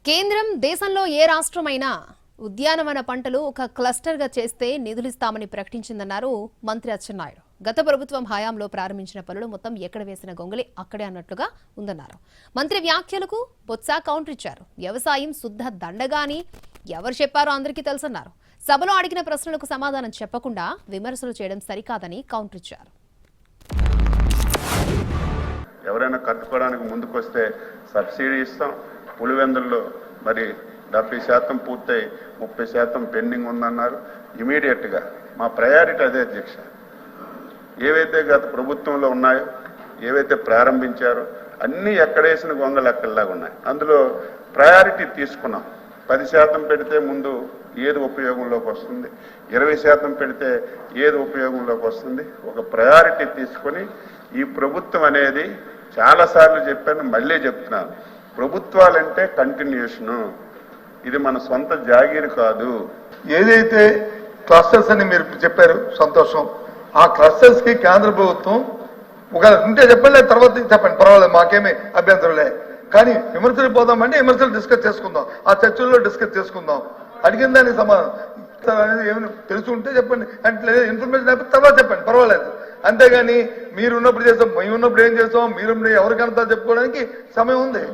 కేంద్రం దేశంలో ఏ రాష్ట్రమైనా ఉద్యానవన పంటలు ఒక క్లస్టర్గా చేస్తే నిధులిస్తామని ప్రకటించిందన్నారు మంత్రి అచ్చెన్నాయుడు. గత ప్రభుత్వం హయాంలో ప్రారంభించిన పనులు మొత్తం ఎక్కడ వేసిన గొంగలి అక్కడే అన్నట్లుగా ఉందన్నారు. మంత్రి వ్యాఖ్యలకు బొత్స కౌంటర్ ఇచ్చారు. వ్యవసాయం శుద్ధ దండగాని ఎవరు చెప్పారో అందరికీ తెలుసన్నారు. సభలో అడిగిన ప్రశ్నలకు సమాధానం చెప్పకుండా విమర్శలు చేయడం సరికాదని కౌంటర్ ఇచ్చారు. ఎవరైనా కట్టుకోవడానికి ముందుకొస్తే సబ్సిడీ ఇస్తాం. పులివెందుల్లో మరి 70% పూర్తయి 30% పెండింగ్ ఉందన్నారు. ఇమీడియట్గా మా ప్రయారిటీ అదే అధ్యక్ష. ఏవైతే గత ప్రభుత్వంలో ఉన్నాయో, ఏవైతే ప్రారంభించారో అన్నీ ఎక్కడేసిన గొంగలు అక్కడలాగా ఉన్నాయి. అందులో ప్రయారిటీ తీసుకున్నాం. 10% పెడితే ముందు ఏది ఉపయోగంలోకి వస్తుంది, 20% పెడితే ఏది ఉపయోగంలోకి వస్తుంది, ఒక ప్రయారిటీ తీసుకొని ఈ ప్రభుత్వం అనేది చాలాసార్లు చెప్పాను, మళ్ళీ చెప్తున్నాను. ప్రభుత్వాలంటే కంటిన్యూషను, ఇది మన సొంత జాగీరు కాదు. ఏదైతే క్లస్టర్స్ అని మీరు చెప్పారు సంతోషం. ఆ క్లస్టర్స్ కి కేంద్ర ప్రభుత్వం ఒక ఉంటే చెప్పండి, తర్వాత చెప్పండి, పర్వాలేదు, మాకేమీ అభ్యంతరం లే. కానీ విమర్శలు పోదామంటే విమర్శలు డిస్కస్ చేసుకుందాం, ఆ చర్చల్లో డిస్కస్ చేసుకుందాం. అడిగిన దానికి సమాధానం అనేది ఏమైనా తెలుసుకుంటే చెప్పండి, అంటే ఇన్ఫర్మేషన్ అయిపోతే తర్వాత చెప్పండి, పర్వాలేదు. అంతేగాని మీరు ఉన్నప్పుడు చేస్తాం, మేము ఉన్నప్పుడు ఏం చేస్తాం, మీరు ఎవరికంతా చెప్పుకోవడానికి సమయం ఉంది.